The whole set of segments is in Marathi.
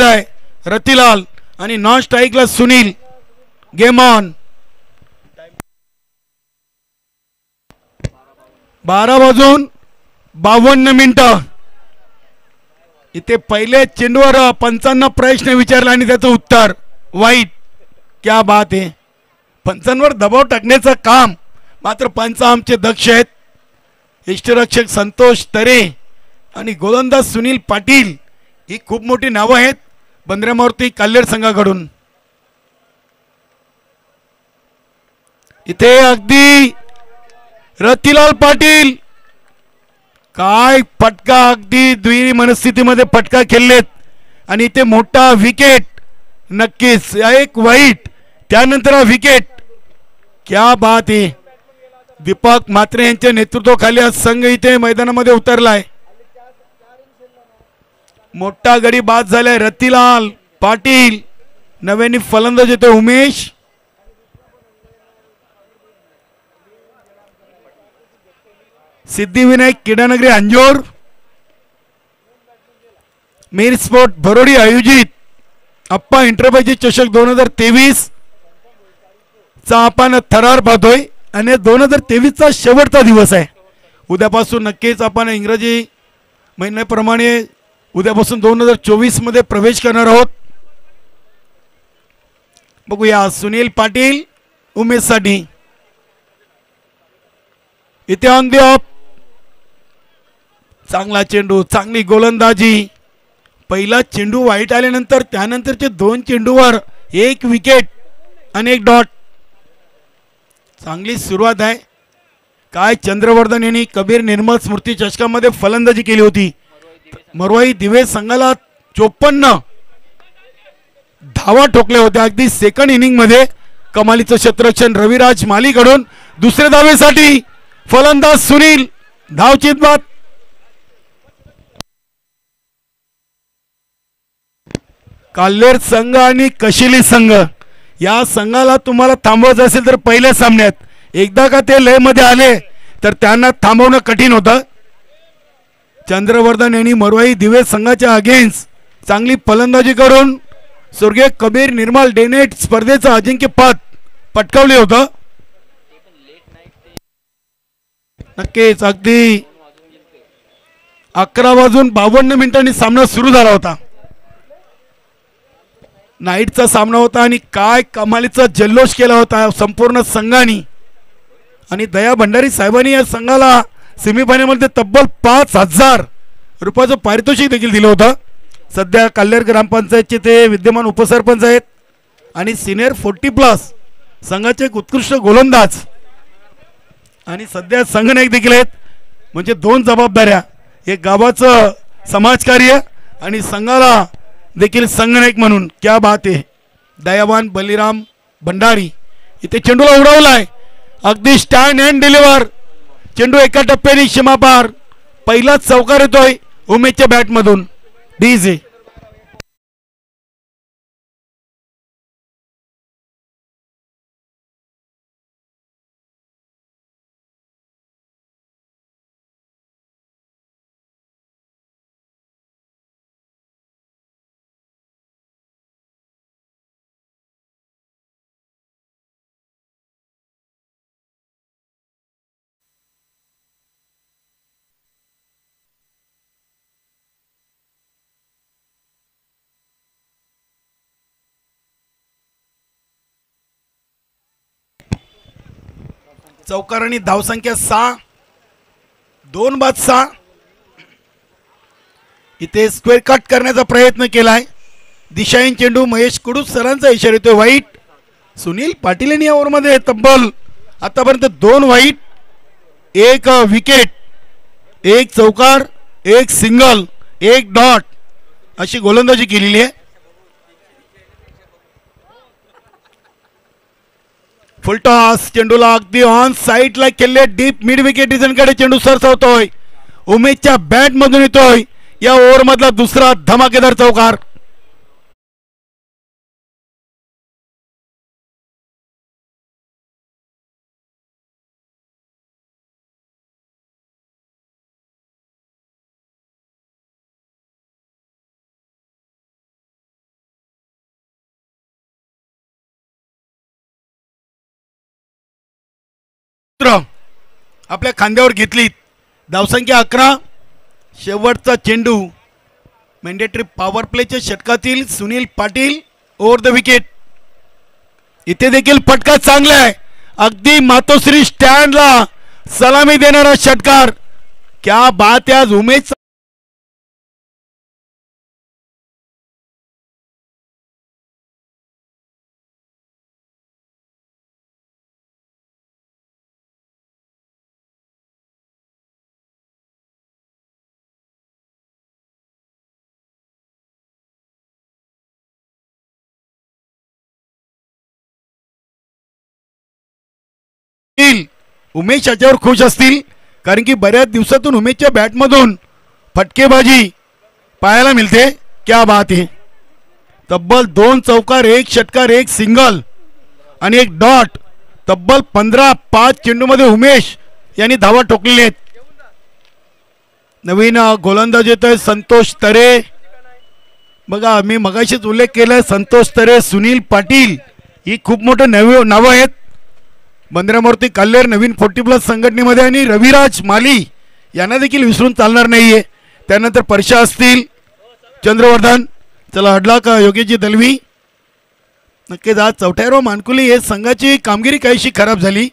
आहे रतिलाल आणि नॉन स्ट्राईकला सुनील. Game on. 12:52 इथे पहिले चेंडूवर पंचांना प्रश्न विचारला आणि त्याचं उत्तर वाईट. क्या बात आहे. पंचांवर दबाव टाकण्याचं काम मात्र पंच आमचे दक्ष आहेत. इष्टरक्षक संतोष तरे आणि गोलंदाज सुनील पाटील ही खूप मोठी नावं आहेत बंद्रामारुती काल्हेर संघाकडून. इथे अगदी रतिलाल पाटील काय फटका अगदी द्विरी मनस्थितीमध्ये फटका खेळलेत आणि इथे मोठा विकेट. नक्कीच एक वाईट त्यानंतर विकेट. क्या बात आहे. दीपक म्हात्रे यांच्या नेतृत्वाखाली आज संघ इथे मैदानामध्ये उतरलाय. मोठा गडी बाद झालाय रतिलाल पाटील. नव्याने फलंदाज येतो उमेश. सिद्धिविनायक क्रीडानगरी अंजोर मीर स्पोर्ट भरोडी आयोजित अप्पा इंटरपायचे चषक 2023 चा आपण थरार पाहतोय आणि 2023 चा शेवटचा दिवस आहे. उद्यापासून नक्कीच आपण इंग्रजी महिन्याप्रमाणे उद्यापासून 2024 मध्ये प्रवेश करणार आहोत. बघूया सुनील पाटील उमेश साठी. इथे ऑन द ऑफ चांगला चेंडू चांगली गोलंदाजी. पहिला चेंडू वाईट आल्यानंतर त्यानंतरचे 2 चेंडूवर 1 विकेट आणि 1 डॉट. चांगली सुरुवात आहे. काय चंद्रवर्धन यांनी कबीर निर्मल स्मृती चषकामध्ये फलंदाजी केली होती. मरवाई दिवे संघाला 54 धावा ठोकल्या होत्या अगदी सेकंड इनिंग मध्ये. कमालीचं क्षेत्ररक्षण रविराज मालीकडून. दुसऱ्या धावेसाठी फलंदाज सुनील. धावचीत बाद. काल्हेर संघ आणि कशिली संघ या संघाला तुम्हाला थांबवायचं असेल तर पहिल्या सामन्यात एकदा का ते लय मध्ये आले तर त्यांना थांबवणं कठीण होतं. चंद्रवर्धन यांनी मरवाई दिवे संघाच्या अगेन्स्ट चांगली फलंदाजी करून स्वर्गीय कबीर निर्मल डेनेट स्पर्धेचं अजिंक्यपद पटकावले होतं. नक्कीच अगदी 11:52 सामना सुरू झाला होता. नाईटचा सामना होता आणि काय कमालीचा जल्लोष केला होता संपूर्ण संघाने. आणि दया भंडारी साहेबांनी या संघाला सेमीफायनलमध्ये तब्बल 5,000 रुपयाचं पारितोषिक देखील दिलं होतं. सध्या काल्हेर ग्रामपंचायतचे ते विद्यमान उपसरपंच आहेत आणि सिनियर 40+ संघाचे एक उत्कृष्ट गोलंदाज आणि सध्या संघनायक देखील आहेत. म्हणजे 2 जबाबदाऱ्या. एक गावाचं समाजकार्य आणि संघाला देखील संघनायक म्हणून. क्या बात आहे. दयावान बलिराम भंडारी इथे चेंडूला उडवलाय. अगदी स्टँड अँड डिलिव्हर. चेंडू एका टप्प्याने सीमापार. पहिलाच चौकार येतोय उमेशच्या बॅटमधून. डीजे चौकार आणि धावसंख्या 6. 2 बाद 6. इथे स्क्वेअर कट करण्याचा प्रयत्न केलाय. दिशाहीन चेंडू. महेश कुडूस सरांचा इशारा येतोय वाईट. सुनील पाटील यांनी या ओव्हरमध्ये तब्बल आतापर्यंत 2 वाईट 1 विकेट 1 चौकार 1 सिंगल 1 डॉट अशी गोलंदाजी केलेली आहे. फुलटॉस. चेंडूला अगदी ऑन साईडला केले. डीप मिड विकेट डिझाईनकडे चेंडू सरसावतोय. उमेशच्या बॅट मधून येतोय या ओव्हर मधला दुसरा धमाकेदार चौकार. आपल्या खांद्यावर घेतलीत. धावसंख्या 11. शेवटचा चेंडू मॅन्डेटरी पॉवर प्लेच्या षटकातील Sunil Patil over the wicket. इथे देखील फटका चांगला आहे. अगदी मातोश्री स्टँडला सलामी देणारा षटकार. क्या बात आहे. आज उमेश उमेश याच्यावर खुश असतील, कारण की बऱ्याच दिवसातून उमेशच्या बॅटमधून फटकेबाजी पाहायला मिळते. क्या बात आहे. तब्बल 2 चौकार, 1 षटकार, 1 सिंगल आणि 1 डॉट. तब्बल 15 5 चेंडूमध्ये उमेश यांनी धावा ठोकलेल्या आहेत. नवीन गोलंदाज येत आहे संतोष तरे. बघा मी मगाशीच उल्लेख केलाय, संतोष तरे, सुनील पाटील ही खूप मोठे नावं आहेत. बंद्रामूर्ती काल्लेर नवीन 40+ संघटनेमध्ये आणि रविराज माली यांना देखील विसरून चालणार नाहीये. त्यानंतर परशा असतील, चंद्रवर्धन. चला हडला का योगेशजी दलवी. नक्कीच आज चौथ्यावर मानकुली हे संघाची कामगिरी काहीशी खराब झाली.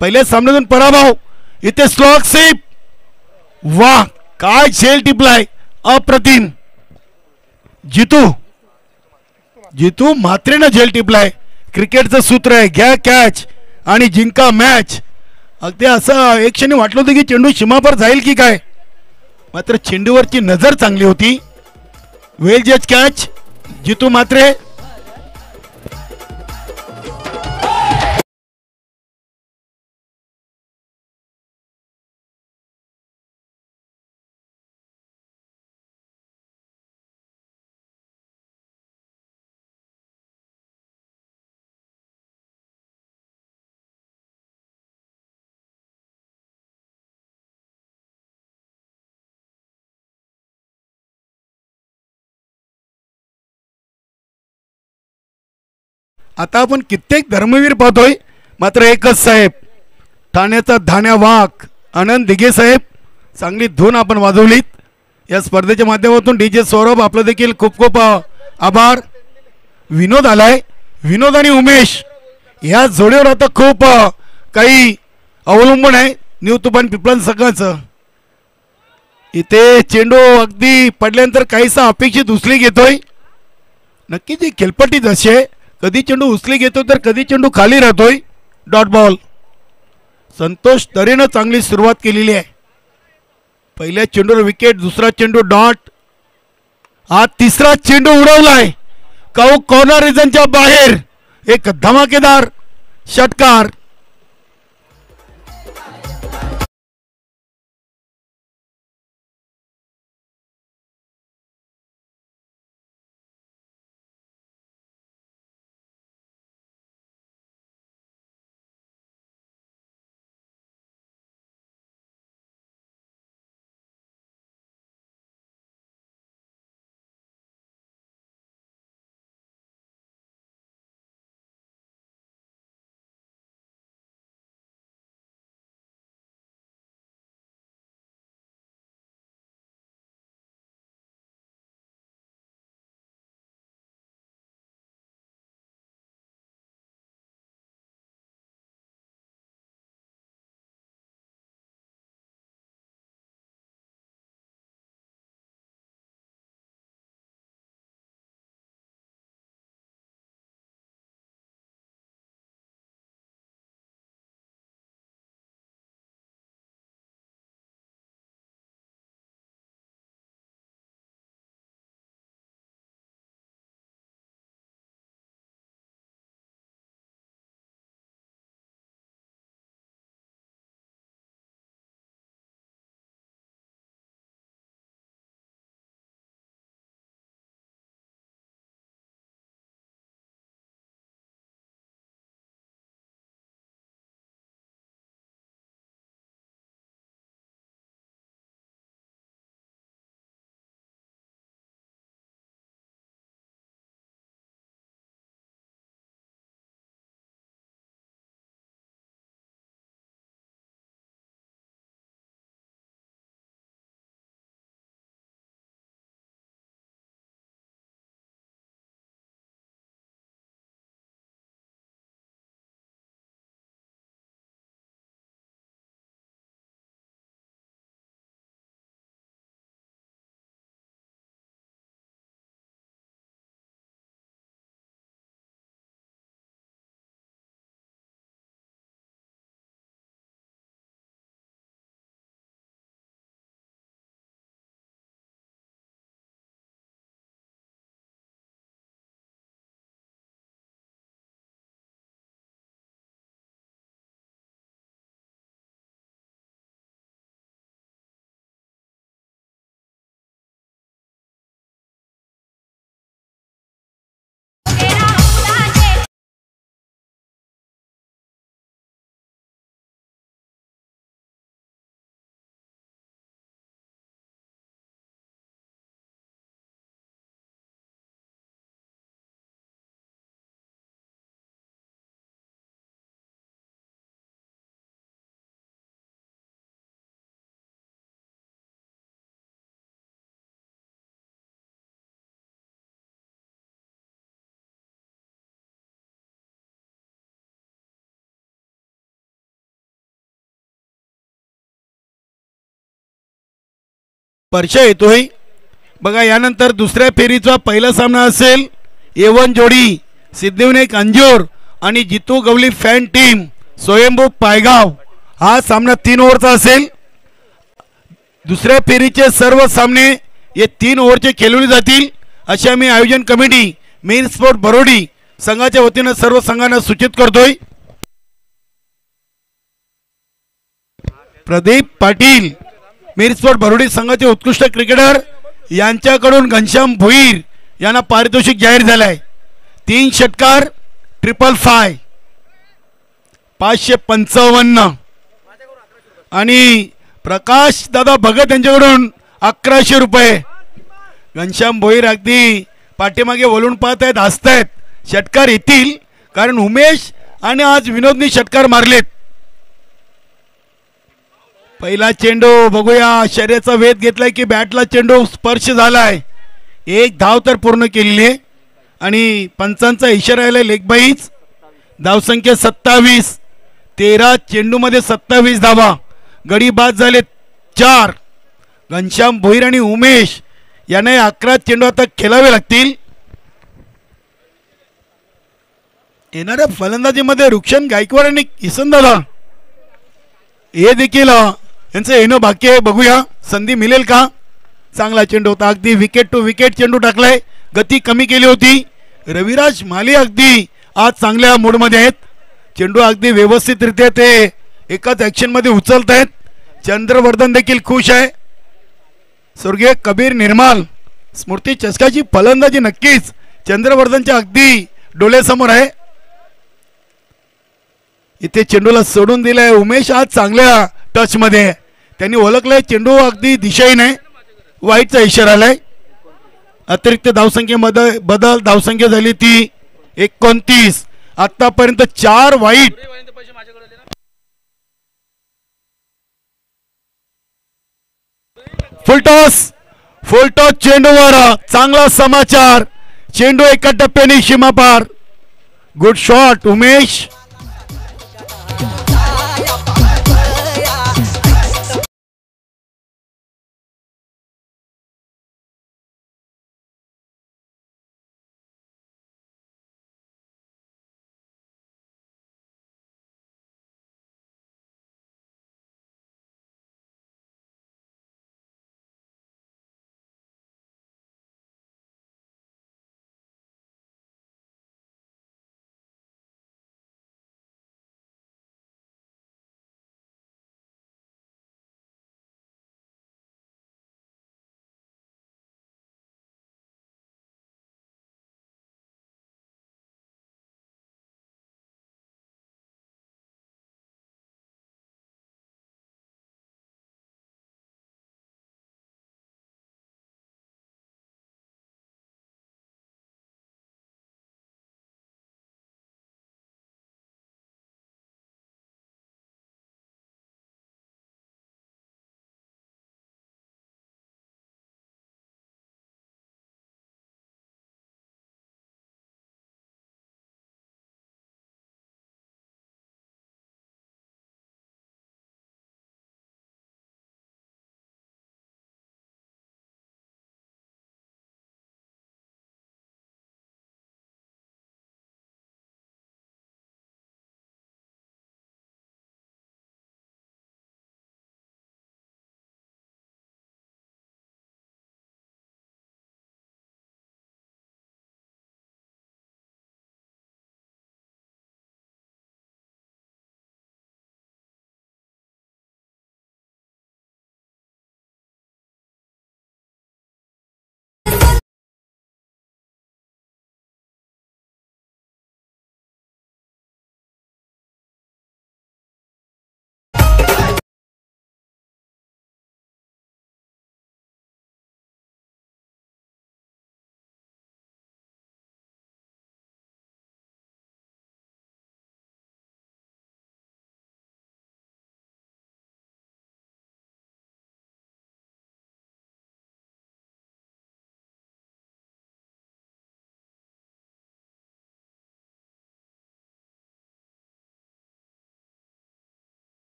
पहिल्या सामन्यातून पराभव. इथे स्लॉग सेप. वाह काय झेल टिपलाय. अप्रतिम. जितू म्हात्रेनं झेल टिपलाय. क्रिकेटचं सूत्र आहे, घ्या कॅच आणि जिंका मॅच. अगदी असं एक क्षणी वाटलं होतं की चेंडू सीमापर जाईल की काय, मात्र चेंडूवरची नजर चांगली होती. वेल जज कॅच जितू म्हात्रे. आता आपण कित्येक धर्मवीर पाहतोय, मात्र एकच साहेब, ठाण्याचा धाण्या वाघ आनंद दिघे साहेब. चांगली धून आपण वाजवलीत या स्पर्धेच्या माध्यमातून. डीजे सौरभ आपलं देखील खूप खूप आभार. विनोद आलाय. विनोद आणि उमेश या जोडीवर आता खूप काही अवलंबून आहे न्यू तुफान पिपळण संघाचं. इथे चेंडू अगदी पडल्यानंतर काहीसा अपेक्षित उचली घेतोय. नक्कीच ही खेळपट्टी जशी आहे, कधी चेंडू उचली घेतो तर कधी चेंडू खाली राहतोय. Dot ball. संतोष तरेनं चांगली सुरुवात केलेली आहे. पहिल्या चेंडूवर विकेट, दुसरा चेंडू डॉट, हा तिसरा चेंडू उडवलाय कॉर्नर रिजनच्या बाहेर. एक धमाकेदार षटकार. परशा येतोय बघा. यानंतर दुसऱ्या फेरीचा पहिला सामना असेल A1 जोडी सिद्धिविनायक अंजोर आणि जितू गवली फॅन टीम स्वयंभू पायगाव. हा सामना 3 ओव्हरचा असेल. दुसऱ्या फेरीचे सर्व सामने हे 3 ओव्हरचे खेळवले जातील अशा मी आयोजन कमिटी मेन स्पोर्ट बरोडी संघाच्या वतीनं सर्व संघांना सूचित करतोय. प्रदीप पाटील मेन स्पोर्ट बरोडी संघाचे उत्कृष्ट क्रिकेटर यांच्याकडून घनश्याम भोईर यांना पारितोषिक जाहीर झालंय. 3 षटकार 555 555 आणि प्रकाश दादा भगत यांच्याकडून 1100 रुपये. घनश्याम भोईर अगदी पाठीमागे वळून पाहत आहेत, हसतायत. षटकार येतील कारण उमेश आणि आज विनोदनी षटकार मारलेत. पहिला चेंडू बघूया. शर्यतीचा वेध घेतलाय की बॅटला चेंडू स्पर्श झालाय. 1 धाव तर पूर्ण केलेली आहे आणि पंचांचा इशारा आलाय लेगबाईज. धावसंख्या 27. 13 चेंडूमध्ये 27 धावा. गडी बाद झाले 4. घनश्याम भोईर आणि उमेश यांना 11 चेंडू आता खेळावे लागतील. येणाऱ्या फलंदाजीमध्ये रुक्षण गायकवाड आणि किसन दादा हे देखील यांचं येणं बाकी आहे. बघूया संधी मिळेल का. चांगला चेंडू होता. अगदी विकेट टू विकेट चेंडू टाकलाय. गती कमी केली होती. रविराज माली अगदी आज चांगल्या मूडमध्ये आहेत. चेंडू अगदी व्यवस्थितरित्या ते एकाच ॲक्शनमध्ये उचलत आहेत. चंद्रवर्धन देखील खुश आहे. स्वर्गीय कबीर निर्माल स्मृती चषकाची फलंदाजी नक्कीच चंद्रवर्धनच्या अगदी डोळ्यासमोर आहे. इथे चेंडूला सोडून दिलाय. उमेश आज चांगल्या टच मध्ये त्यांनी ओळखलंय. चेंडू अगदी दिशाहीन आहे. वाईटचा इशारा आलाय. अतिरिक्त धावसंख्येमध्ये बदल. धावसंख्या झाली ती 29. आतापर्यंत 4 वाईट. फुलटॉस चेंडूवर चांगला समाचार. चेंडू एका टप्प्याने सीमापार. Good shot Umesh.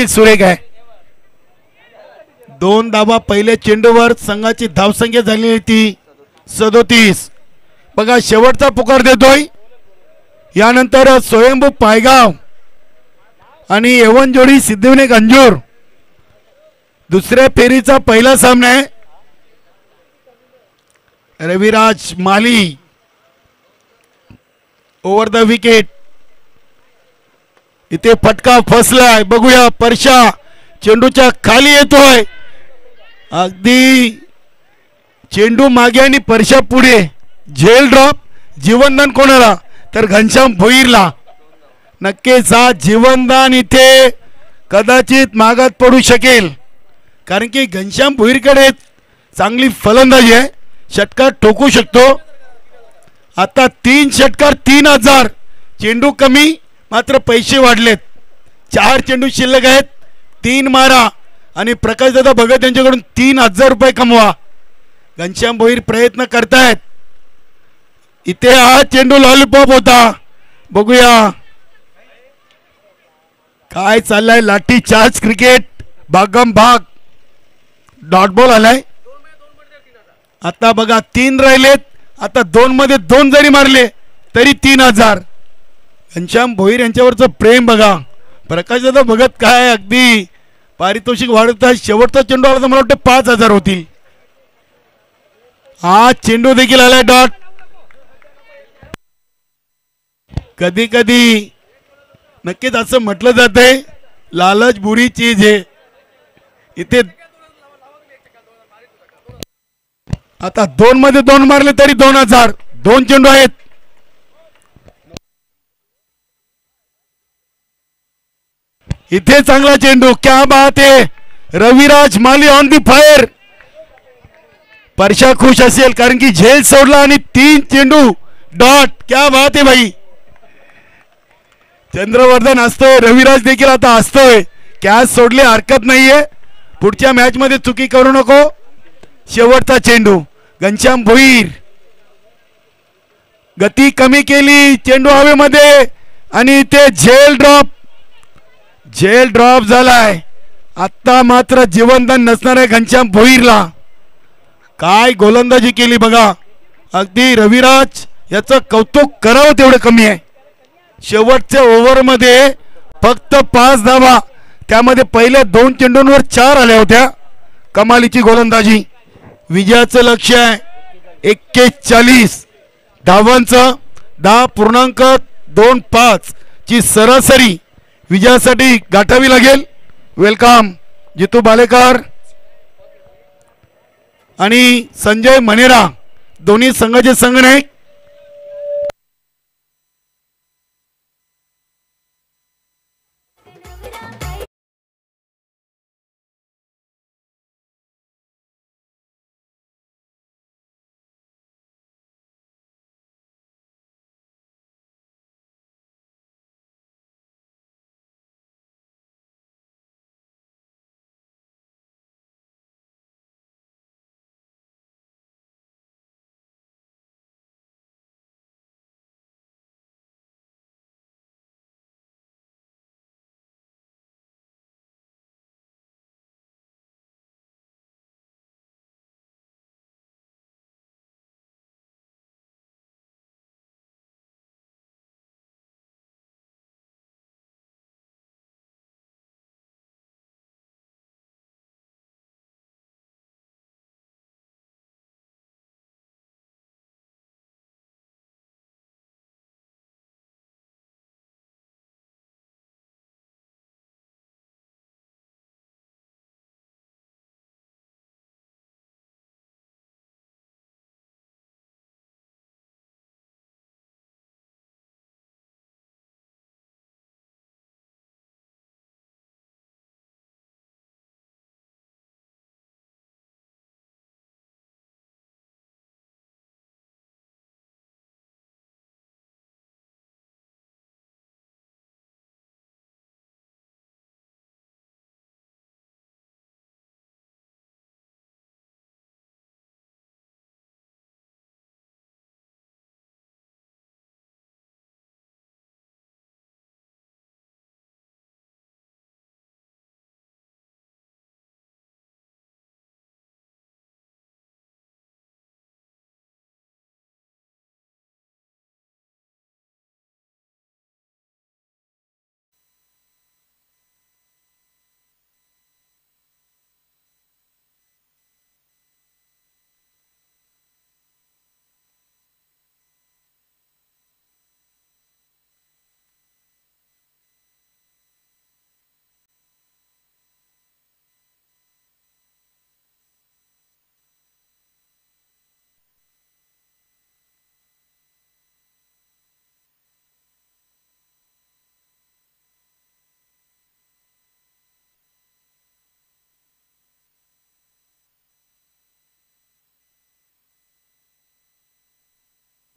सुरेख आहे. 2 धावा पहिल्या चेंडूवर. संघाची धावसंख्या झालेली ती 37. बघा शेवटचा पुकार देतोय. यानंतर स्वयंभू पायगाव आणि एवन जोडी सिद्धिविनायक अंजूर दुसऱ्या फेरीचा पहिला सामना आहे. रविराज माली ओव्हर द विकेट. इथे फटका फसलाय. बघूया परशा चेंडूच्या खाली येतोय. अगदी चेंडू मागे आणि परशा पुढे. झेल ड्रॉप. जीवनदान कोणाला तर घनश्याम भोईरला. नक्कीच हा जीवनदान इथे कदाचित मागात पडू शकेल कारण की घनश्याम भोईरकडे चांगली फलंदाजी आहे. षटकार ठोकू शकतो. आता 3 षटकार 3000. चेंडू कमी मात्र पैसे वाढलेत. 4 चेंडू शिल्लक आहेत. 3 मारा आणि प्रकाशदादा भगत यांच्याकडून 3000 रुपये कमवा. घनश्याम भोईर प्रयत्न करतायत. इथे हा चेंडू लॉलीपॉप होता. बघूया काय चाललंय. लाठी चार्ज क्रिकेट भागम भाग. डॉट बॉल आलाय. आता बघा 3 राहिलेत. आता 2 मध्ये 2 जरी मारले तरी 3000. घनश्याम भोईर यांच्यावरचं प्रेम बघा. प्रकाशदादा भगत काय अगदी पारितोषिक वाढवतात. शेवटचा चेंडू आला तर मला वाटतं 5000 होतील. हा चेंडू देखील आलाय डॉट. कधी कधी नक्कीच असं म्हटलं जातंय लालच बुरी चीज आहे. इथे आता 2 मध्ये 2 मारले तरी 2000. 2 चेंडू आहेत. इथे चांगला चेंडू. क्या बात आहे. रविराज माली ऑन दी फायर. परशा खुश असेल कारण की झेल सोडला आणि 3 चेंडू डॉट. क्या बात आहे भाई. चंद्रवर्धन असतोय. रविराज देखील आता असतोय. कॅच सोडले हरकत नाहीये. पुढच्या मॅच मध्ये चुकी करू नको. शेवटचा चेंडू. घनश्याम भोईर गती कमी केली. चेंडू हवेमध्ये आणि ते झेल ड्रॉप झालाय. आता मात्र जीवनदान नसणार आहे घनश्याम भोईरला. काय गोलंदाजी केली बघा. अगदी रविराज याचं कौतुक करावं तेवढं कमी आहे. शेवटच्या ओव्हरमध्ये फक्त 5 धावा. त्यामध्ये पहिल्या 2 चेंडूंवर 4 आल्या होत्या. कमालीची गोलंदाजी. विजयाचं लक्ष्य आहे 41 धावांचं. 10.25 ची सरासरी विजयासाठी गाठावी लागेल. वेलकम जितू बालेकर आणि संजय मनेरा दोन्ही संघाचे संघनायक.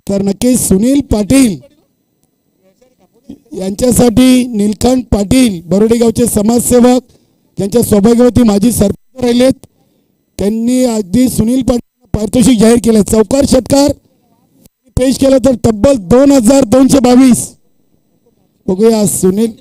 तर नक्कीच सुनील पाटील यांच्यासाठी नीलकंठ पाटील बरोडे गावचे समाजसेवक ज्यांच्या सौभाग्यवती माजी सरपंच राहिलेत त्यांनी अगदी सुनील पाटील पारितोषिक जाहीर केलं. चौकार षटकार पेश केलं तर तब्बल 2222. बघूया सुनील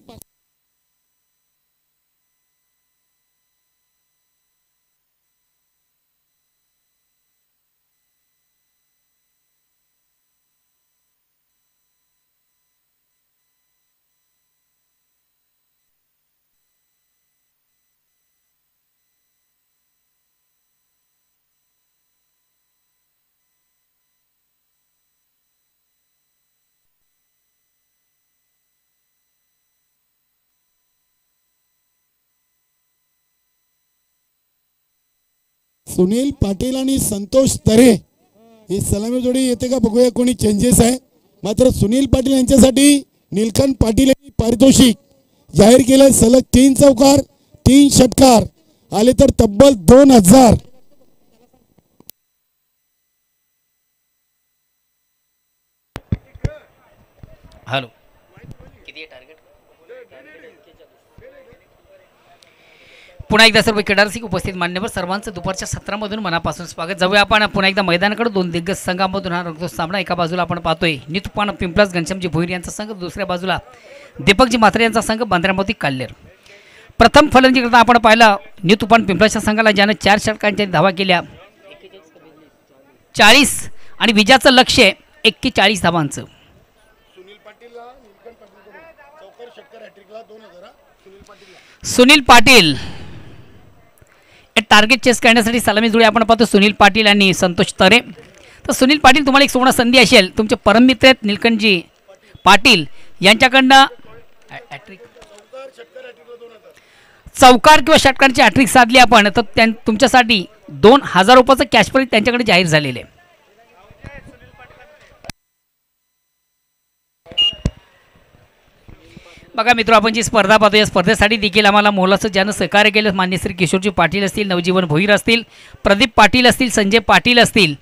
सुनील पाटील आणि संतोष तरे ही सलामी जोडी येते का बघूया कोणी चेंजेस आहे. मात्र सुनील पाटील यांच्यासाठी नीलकंठ पाटील यांनी पारितोषिक जाहीर केले. सलग 3 चौकार 3 षटकार आले तर तब्बल 2000. हॅलो किती टार्गेट पुन्हा एकदा सर्व क्रीडारसिक उपस्थित मान्यवर सर्वांचं दुपारच्या सत्रामधून मनापासून स्वागत. जाऊया आपण पुन्हा एकदा मैदानाकडे. 2 दिग्गज संघामधून हा रंगतो सामना. एका बाजूला आपण पाहतोय नितुपान पिंपलास घनश्यामजी भोईर यांचा संघ, दुसऱ्या बाजूला दीपकजी म्हात्रे यांचा संघ बांद्रामोती काल्हेर. प्रथम फलंदाजी करता आपण पाहिला नितुपान पिंपलासच्या संघाला ज्यानं 4 षटकांच्या धावा केल्या 40 आणि विजयाचं लक्ष्य 41 धावांचं. सुनील पाटील टार्गेट चेस करण्यासाठी सलामी जोडी आपण पाहतो सुनील पाटील आणि संतोष तरे. तर सुनील पाटील तुम्हाला एक सुवर्ण संधी असेल. तुमचे परममित्र आहेत नीलकंठजी पाटील यांच्याकडनं चौकार किंवा षटकांची हॅट्रिक साधली आपण तर तुमच्यासाठी 2000 रुपयाचं कॅश प्राइज त्यांच्याकडे जाहीर झालेले आहे. बघा मित्र आपण जी स्पर्धा पाहतो या स्पर्धेसाठी देखील आम्हाला मोलाचं ज्यानं सहकार्य केलं मान्य श्री किशोरजी पाटील असतील, नवजीवन भोईर असतील, प्रदीप पाटील असतील, संजय पाटील असतील,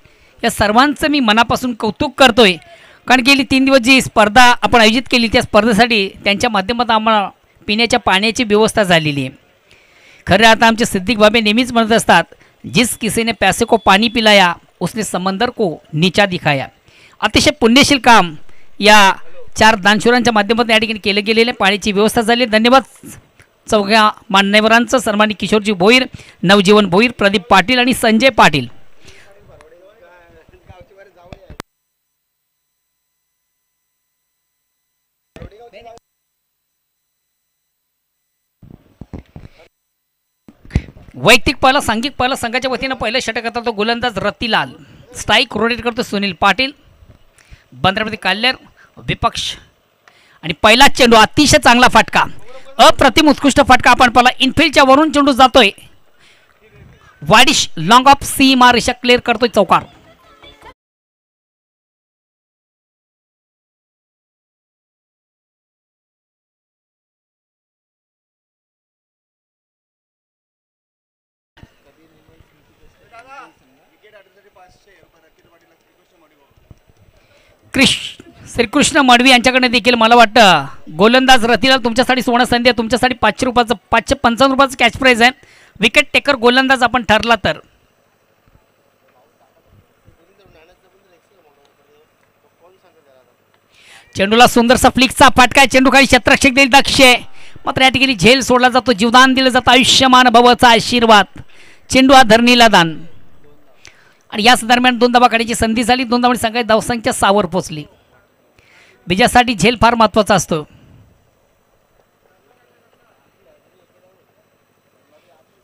या सर्वांचं मी मनापासून कौतुक करतोय. कारण गेली 3 दिवस जी स्पर्धा आपण आयोजित केली त्या स्पर्धेसाठी त्यांच्या माध्यमातून आम्हाला पिण्याच्या पाण्याची व्यवस्था झालेली आहे. खरं आता आमचे सिद्दीक बाबे नेहमीच म्हणत असतात जिस किसी ने पैसे को पानी पिलाया उसने समंदर को नीचा दिखाया. अतिशय पुण्यशील काम या 4 दानशूरांच्या माध्यमातून या ठिकाणी केले गेलेले. पाण्याची व्यवस्था झाली. धन्यवाद चौघ्या मान्यवरांचं. सन्मानित किशोरजी भोईर, नवजीवन भोईर, प्रदीप पाटील आणि संजय पाटील. वैयक्तिक पहिला सांघिक पहिला संघाच्या वतीनं पहिलं षटक करतो तो गोलंदाज रतिलाल. स्ट्राईक रोटेट करतो सुनील पाटील. बंदरामध्ये काल्हेर विपक्ष आणि पहिला चेंडू अतिशय चांगला फटका, अप्रतिम उत्कृष्ट फटका आपण पाहिला. इनफिल्डच्या वरून चेंडू जातोय वाडिश लॉंग ऑफ सीमा रेषा क्लिअर करतोय चौकार. श्रीकृष्ण मडवी यांच्याकडे देखील मला वाटतं गोलंदाज रतिलाल तुमच्यासाठी सुवर्ण संधी आहे. तुमच्यासाठी 500 रुपयाचं 555 रुपयाचं कॅश प्राइज आहे. विकेट टेकर गोलंदाज आपण ठरला तर. चेंडूला सुंदरसा फ्लिकचा फटका. चेंडू खाली क्षेत्ररक्षक देईल दक्ष, मात्र या ठिकाणी झेल सोडला जातो. जीवदान दिलं जातं. आयुष्यमान भवचा आशीर्वाद. चेंडू हा धरणीला दान. आणि याच दरम्यान 2 धावा काढण्याची संधी झाली. 2 धावांनी संघाची धावसंख्या 6 वर पोहोचली. विजयासाठी झेल फार महत्त्वाचा असतो.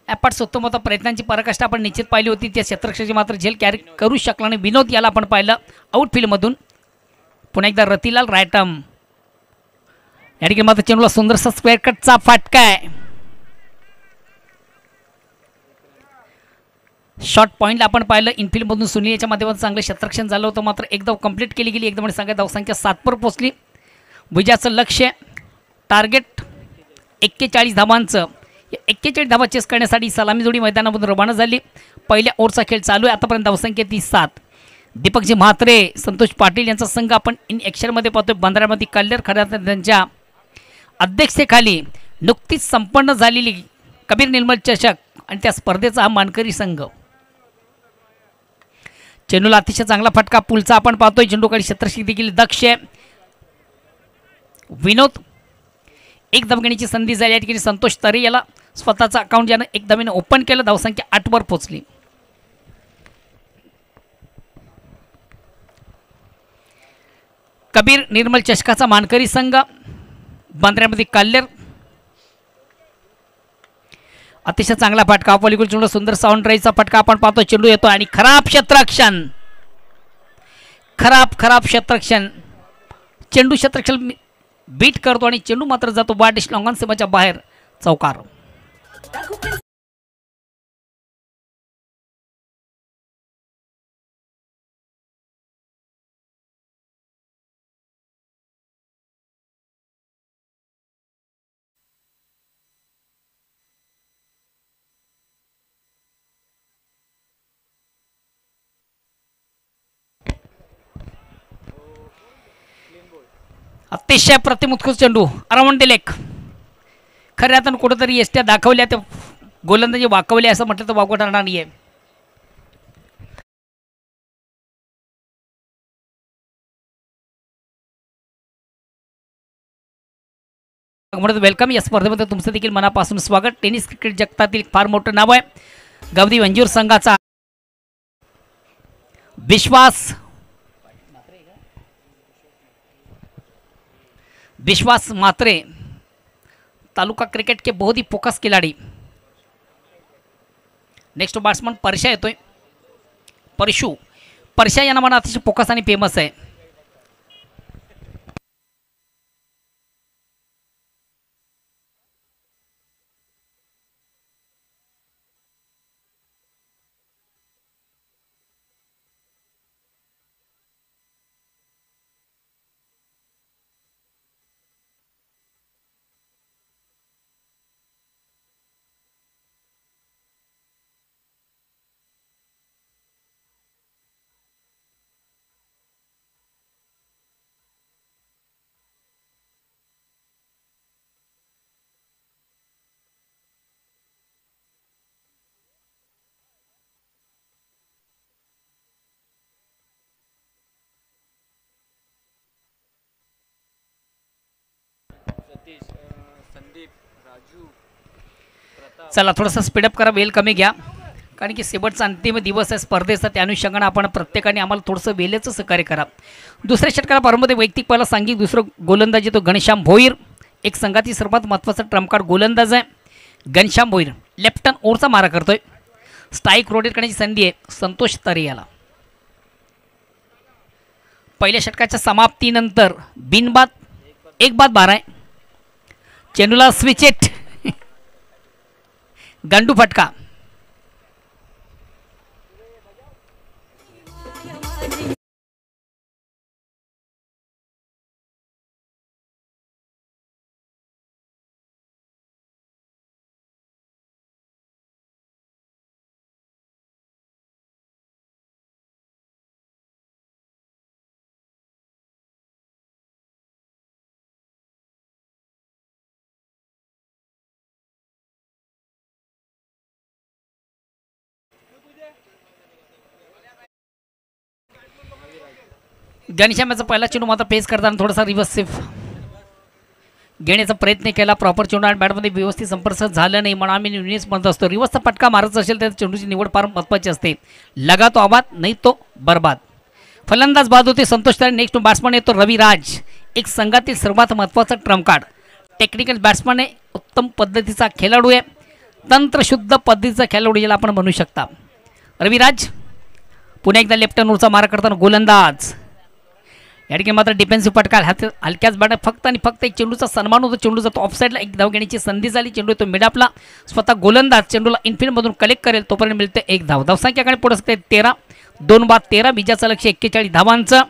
ॲपाट स्वतंत्र प्रयत्नांची पराकाष्ठा आपण निश्चित पाहिली होती. त्या क्षेत्ररक्षकाची मात्र झेल कॅरी करू शकला नाही. विनोद याला आपण पाहिलं आउटफील्डमधून. पुन्हा एकदा रतिलाल रायटम या ठिकाणी मात्र चेंडूला सुंदरसा स्क्वेअर कटचा फटका आहे. शॉर्ट पॉईंटला आपण पाहिलं इनफिल्डमधून सुनील याच्या माध्यमातून चांगलं क्षेत्ररक्षण झालं होतं. मात्र एकदम कंप्लीट केली गेली. एकदम सांगा धावसंख्या 7 वर पोहोचली. विजयाचं लक्ष्य टार्गेट 41 धावांचं. 41 धावा चेस करण्यासाठी सलामी जोडी मैदानामधून रवाना झाली. पहिल्या ओव्हरचा खेळ चालू आहे. आतापर्यंत धावसंख्या ती 7. दीपकजी म्हात्रे, संतोष पाटील यांचा संघ आपण इन ॲक्शनमध्ये पाहतोय. बंधाऱ्यामध्ये कल्याण खऱ्या त्यांच्या अध्यक्षतेखाली नुकतीच संपन्न झालेली कबीर निर्मल चषक आणि त्या स्पर्धेचा हा मानकरी संघ. चेंडूला अतिशय चांगला फटका पुलचा आपण पाहतोय. चेंडूकडे क्षेत्ररक्षक देखील दक्ष आहे. विनोद एक धाव संधी झाली या ठिकाणी. संतोष तरे याला स्वतःचा अकाउंट ज्यानं एक धावेने ओपन केलं. धावसंख्या 8 वर पोहोचली. कबीर निर्मल चषकाचा मानकरी संघ बांद्र्यामध्ये काल्लेर. अतिशय चांगला फटका पलीकडे चेंडू सुंदर साऊंड ड्राईव्हचा फटका आपण पाहतो. चेंडू येतो आणि खराब क्षेत्ररक्षण. खराब क्षेत्ररक्षण. चेंडू क्षेत्ररक्षण बीट करतो आणि चेंडू मात्र जातो बाडिश लॉंगॉन सीमाच्या बाहेर. चौकार. अतिशय प्रतिम उत्कृष्ट चेंडू अराउंड द लेग. खऱ्या अर्थानं कुठेतरी एसट्या दाखवल्या त्या गोलंदाजी वाकवल्या असं म्हटलं तर वागवं ठरणार नाही आहे. वेलकम. या स्पर्धेमध्ये तुमचं देखील मनापासून स्वागत. टेनिस क्रिकेट जगतातील फार मोठं नाव आहे. गावदी वंजूर संघाचा विश्वास मात्रे तालुका क्रिकेट के बहुत ही फोकस खिलाड़ी. नेक्स्ट बॅट्समन परशा येतोय. परशा या नावानं अतिशय फोकस आणि फेमस आहे. चला थोडासा स्पीडअप करा. वेल कमी घ्या कारण की शेवटचा अंतिम दिवस आहे स्पर्धेचा. त्या अनुषंगाने आपण प्रत्येकाने आम्हाला थोडंसं वेलेचं सहकार्य करा. दुसऱ्या षटकाला प्रारंभामध्ये वैयक्तिक पहिला सांघिक. दुसरं गोलंदाजी तो घनश्याम भोईर. एक संघातील सर्वात महत्त्वाचा ट्रम्पकार्ड गोलंदाज आहे घनश्याम भोईर. लेफ्ट हँड ओव्हरचा मारा करतोय. स्ट्राईक रोटेट करण्याची संधी आहे संतोष तरे याला. पहिल्या षटकाच्या समाप्तीनंतर बिनबाद 1-12 आहे. चेंडूला स्विचेट गांडू फटका. घनश्यामाचा पहिला चेंडू मात्र पेस करताना थोडासा रिव्हर्स सेफ घेण्याचा प्रयत्न केला. प्रॉपर चेंडू आणि बॅटमध्ये व्यवस्थित संपर्क झाला नाही म्हणून आम्ही युनिट्स म्हणत असतो. रिव्हर्सचा फटका मारायचा असेल तर चेंडूची निवड फार महत्त्वाची असते. लगा तो आबाद नाही तो बर्बाद. फलंदाज बाद होते संतोष तरे. नेक्स्ट बॅट्समन येतो रविराज. एक संघातील सर्वात महत्त्वाचा ट्रम्पकार्ड. टेक्निकल बॅट्समन आहे. उत्तम पद्धतीचा खेळाडू आहे. तंत्रशुद्ध पद्धतीचा खेळाडू याला आपण म्हणू शकता. रविराज पुन्हा एकदा लेफ्ट हँडचा मारा करताना गोलंदाज. या ठिकाणी मात्र डिफेन्सिव्ह फटका. हलक्याच बॅट फक्त आणि फक्त एक चेंडूचा सन्मान होतो. चेंडू जातो ऑफसाईडला. एक धाव घेण्याची संधी झाली. चेंडू येतो मिडअपला. स्वतः गोलंदाज चेंडूला इनफिल्डमधून कलेक्ट करेल तोपर्यंत मिळते 1 धाव. धावसंख्याकडे पुढे असते 13. 2-13. विजयाचं लक्ष 41 धावांचं.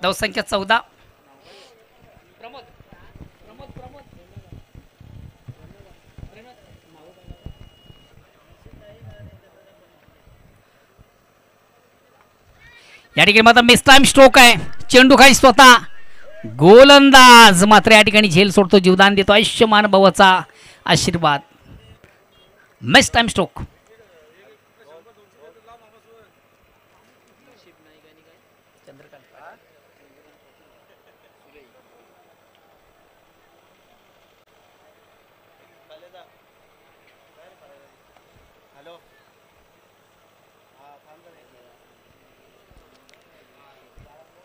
धावसंख्या 14. या ठिकाणी मात्र मिस टाइम स्ट्रोक आहे. चेंडू खाली स्वतः गोलंदाज मात्र या ठिकाणी झेल सोडतो, जीवदान देतो. आयुष्यमान भवचा आशीर्वाद. Miss time stroke.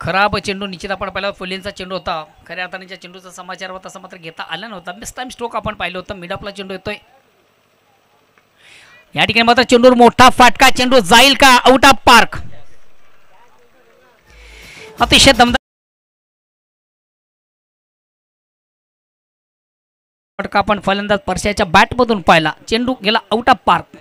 खराब चेंडू निश्चित आपण पाहिला. फुलेंचा चेंडू होता. खऱ्या हाताने चेंडूचा समाचार होता तसा मात्र घेता आला नव्हता. मिस टाइम स्ट्रोक आपण पाहिलं होतं. मिड ऑफला चेंडू येतोय. या ठिकाणी मात्र चेंडूवर मोठा फाटका. चेंडू जाईल का? Out of park. अतिशय दमदार फटका आपण फलंदाज परशाच्या बॅटमधून पाहिला. चेंडू गेला आउट ऑफ पार्क.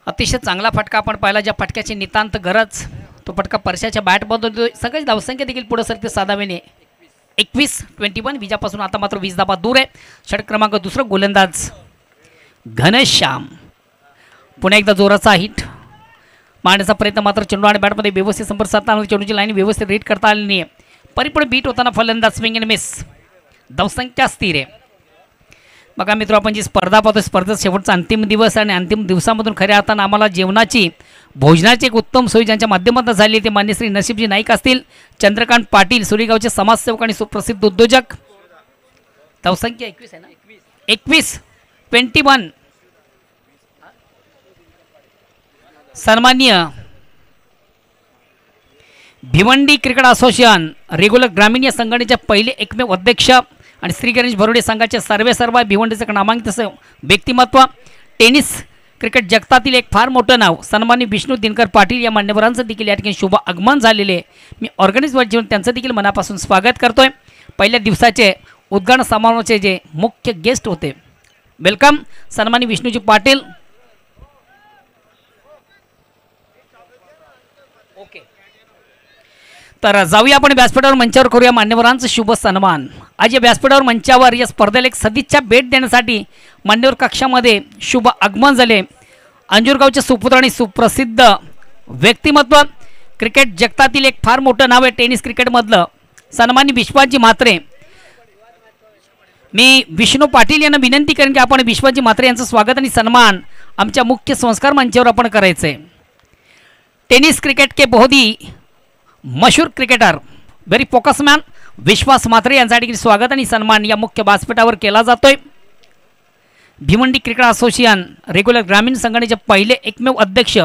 अतिशय चांगला फटका आपण पाहिला. ज्या फटक्याची नितांत गरज, तो फटका परशाच्या बॅटमधून. सगळ्याच धावसंख्या देखील पुढे सरते साधावेने. 21-21 विजापासून आता मात्र 20 धावा दूर आहे. षटक क्रमांक दुसरं गोलंदाज घनश्याम. पुन्हा एकदा जोराचा हिट मारण्याचा प्रयत्न मात्र चेंडू आणि बॅटमध्ये व्यवस्थित संपर्क साधताना चेंडूची लाईन व्यवस्थित रीड करता आली नाही. परिपूर्ण बीट होताना फलंदाज स्विंग अँड मिस. धावसंख्या स्थिर आहे. बघा मित्र, आपण जी स्पर्धा पाहतो, स्पर्धेत शेवटचा अंतिम दिवस आणि अंतिम दिवसामधून खऱ्या अर्थानं आम्हाला जेवणाची भोजनाची एक उत्तम सोय ज्यांच्या माध्यमातून झाली ते मान्य श्री नसीबजी नाईक असतील, चंद्रकांत पाटील, सुरेगावचे समाजसेवक आणि सुप्रसिद्ध उद्योजक. धावसंख्या 21 आहे ना. 21-21 सन्माननीय भिवंडी क्रिकेट असोसिएशन रेग्युलर ग्रामीण या संघटनेचे पहिले एकमेव अध्यक्ष आणि श्री गणेश भरोडे संघाचे सर्व भिवंडीचं नामांकित व्यक्तिमत्व, टेनिस क्रिकेट जगतातील एक फार मोठं नाव सन्माननीय विष्णू दिनकर पाटील या मान्यवरांचं देखील या ठिकाणी शुभ आगमन झालेले. मी ऑर्गनाइजर जीवन त्यांचं देखील मनापासून स्वागत करतोय. पहिल्या दिवसाचे उद्घाटन समारोहाचे जे मुख्य गेस्ट होते, वेलकम सन्माननीय विष्णूजी पाटील. ओके, तर जाऊया आपण व्यासपीठावर मंचावर करूया मान्यवरांचं शुभ सन्मान. आज या व्यासपीठावर मंचावर या स्पर्धेला एक सदिच्छा भेट देण्यासाठी मान्यवर कक्षामध्ये शुभ आगमन झाले. अंजूरगावचे सुपुत्र आणि सुप्रसिद्ध व्यक्तिमत्व, क्रिकेट जगतातील एक फार मोठं नाव आहे टेनिस क्रिकेटमधलं, सन्माननीय विश्वासजी म्हात्रे. मी विष्णू पाटील यांना विनंती करेन की आपण विश्वासजी म्हात्रे यांचं स्वागत आणि सन्मान आमच्या मुख्य संस्कार मंचावर आपण करायचं आहे. टेनिस क्रिकेट के बहुत ही मशहूर क्रिकेटर, व्हेरी फोकस मॅन विश्वास म्हात्रे यांसाठी स्वागत आणि सन्मान या मुख्य व्यासपीठावर केला जातोय. भिवंडी क्रिकेट असोसिएशन रेग्युलर ग्रामीण संघटनेचे पहिले एकमेव अध्यक्ष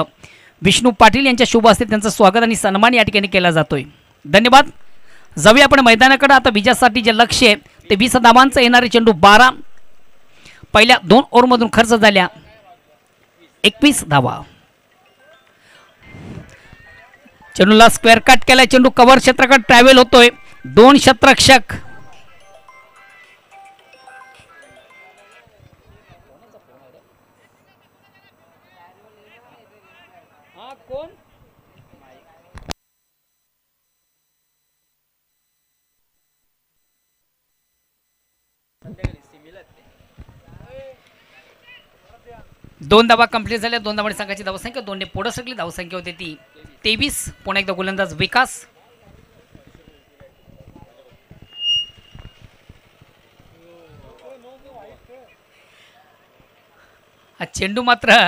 विष्णू पाटील यांच्या शुभ हस्ते त्यांचं स्वागत आणि सन्मान या ठिकाणी केला जातोय. धन्यवाद. जाऊया आपण मैदानाकडे. आता विजयासाठी जे लक्ष आहे ते 20 धावांचं येणारे चेंडू 12. पहिल्या 2 ओव्हरमधून खर्च झाल्या 21 धावा. चेंडूला स्क्वेअर कट केला. चेंडू कव्हर क्षेत्राकडे ट्रॅव्हल होतोय. 2 क्षेत्ररक्षक दोन धावा कंप्लीट झाल्या. 2 धावांनी संघाची धावसंख्या 2 ने पुढे सरकली. धावसंख्या होती ती 23. पुन्हा एकदा गोलंदाज विकास. हा चेंडू मात्र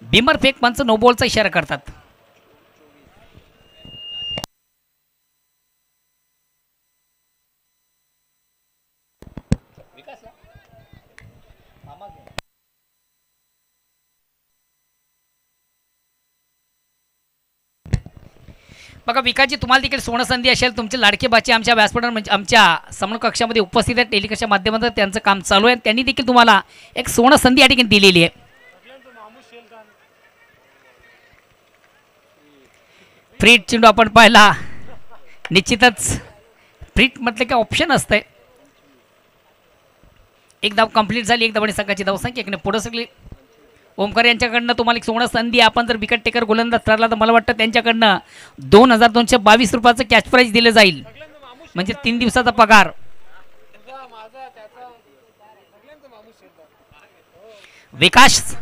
बिमर फेक पंच नो बॉलचा इशारा करतात. बघा विकासजी, तुम्हाला देखील सोनं संधी असेल. तुमचे लाडके बाचे आमच्या व्यासपीठावर म्हणजे आमच्या समोर कक्षामध्ये उपस्थित आहेत. टेलिकास्टच्या माध्यमातून त्यांचं काम चालू आहे. त्यांनी देखील तुम्हाला एक सोनं संधी या ठिकाणी दिलेली आहे. फ्रीट चेंडू आपण पाहिला. निश्चितच फ्रीट म्हटलं की ऑप्शन असतंय. एक धाव कंप्लीट झाली. एक धावाने संघाची धावसंख्या एकने पुढे सगळी. ओमकार यांच्याकडनं तुम्हाला एक सुवर्ण संधी. आपण जर विकेट टेकर गोलंदाज ठरला तर मला वाटतं त्यांच्याकडनं 2222 रुपयाचं कॅश प्राईज दिलं जाईल, म्हणजे 3 दिवसाचा पगार. विकास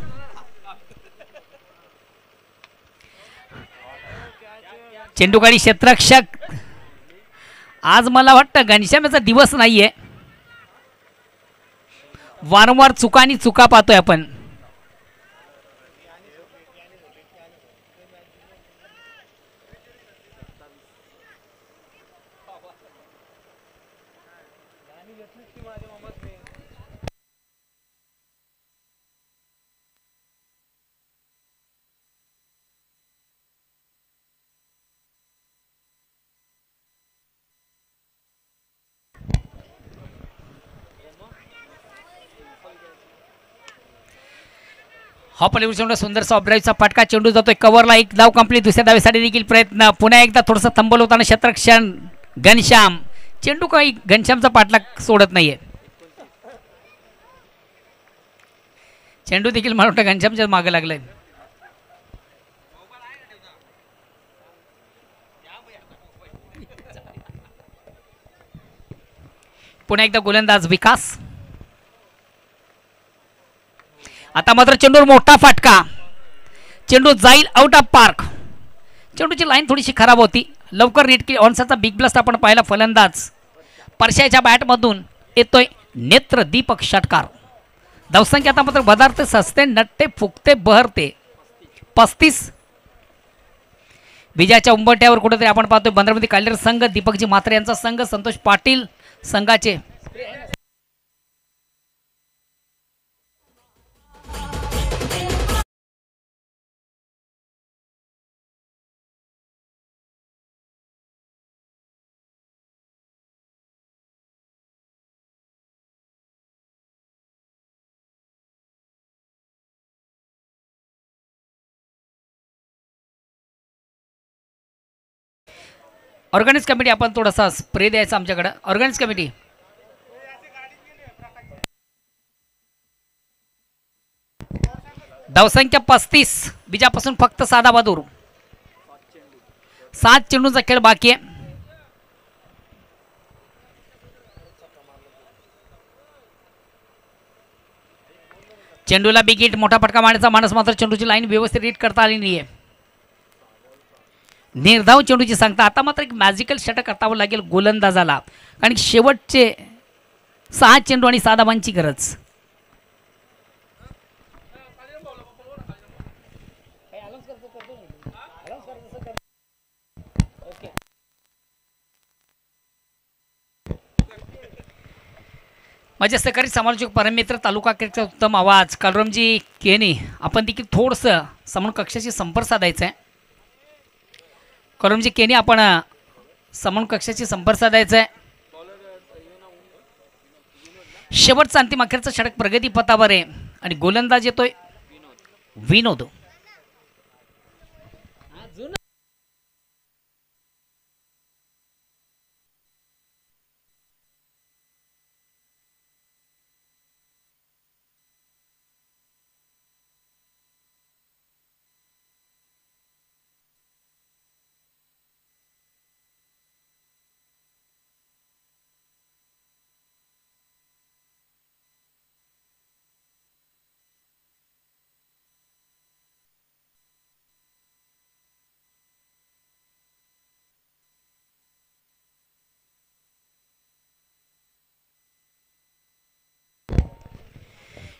चेंडूगाडी क्षेत्ररक्षक. आज मला वाटतं घनश्यामाचा दिवस नाहीये. वारंवार चुका आणि चुका पाहतोय आपण. हॉपल सुंदरसा ऑब्राईवचा फटका. चेंडू जातोय कव्हरला. एक धाव कंप्लीट. दुसऱ्या धावेसाठी देखील प्रयत्न. पुन्हा एकदा थोडंसं थांबवलं होताना क्षेत्ररक्षण घनश्याम. चेंडू काही घनश्यामचा पाठलाग सोडत नाहीये. चेंडू देखील मला वाटतं घनश्यामच्या मागे लागलाय. पुन्हा एकदा गोलंदाज विकास. आता मात्र चेंडूवर मोठा फटका. चेंडू जाईल आउट ऑफ पार्क. चेंडूची लाईन थोडीशी खराब होती. लवकर नेट केली. ऑनसाचा बिग ब्लास्ट आपण पाहिला. फलंदाज परशाच्या बॅटमधून येतोय नेत्र दीपक षटकार. धावसंख्या आता मात्र बदारते सस्ते नट्टे फुकते बहरते 35. विजयाच्या उंबरठ्यावर कुठेतरी आपण पाहतोय बंदरमध्ये काढलेला संघ दीपकजी म्हात्रे यांचा संघ. संतोष पाटील संघाचे ऑर्गनाइज कमिटी. आपण थोडासा स्प्रे द्यायचा आमच्याकडे. ऑर्गनाइज कमिटी धावसंख्या 35. बीजापासून फक्त साधा बहादूर. 7 चेंडूंचा खेळ बाकी आहे. चेंडूला बिग हिट. मोठा फटका मारण्याचा माणूस मात्र चेंडूची लाईन व्यवस्थित रीड करता आली नाहीये. निर्धाव चेंडूची सांगता. आता मात्र एक मॅजिकल षटक करतावं लागेल गोलंदाजाला, कारण शेवटचे 6 चेंडू आणि 6 धावांची गरज. माझे सहकारी समालोचक परममित्र तालुका क्रिकेटचा उत्तम आवाज कलरमजी केनी. आपण देखील थोडंसं समोर कक्षाशी संपर्क साधायचा आहे. कलरमजी केनी आपण समोर कक्षाशी संपर्क साधायचा आहे. शेवटचा अंतिम अखेरचा षटक प्रगती पथावर आहे आणि गोलंदाज येतोय विनोद.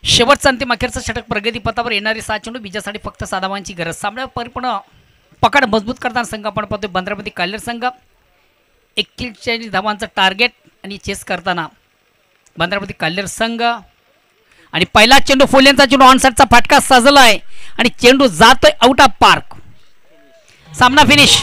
शेवटचा अंतिम अखेरचा षटक प्रगती पथावर येणारी 7 चेंडू बीजासाठी फक्त 6 धावांची गरज. सामन्यावर परिपूर्ण पकड मजबूत करताना संघ आपण पाहतोय बंदरामध्ये काल्लेर संघ 41 धावांचं टार्गेट आणि चेस करताना बंदरामध्ये काल्लेर संघ. आणि पहिला चेंडू फुलेंचा चेंडू ऑनसाइडचा फटका सजलाय आणि चेंडू जातोय आउट ऑफ पार्क. सामना फिनिश.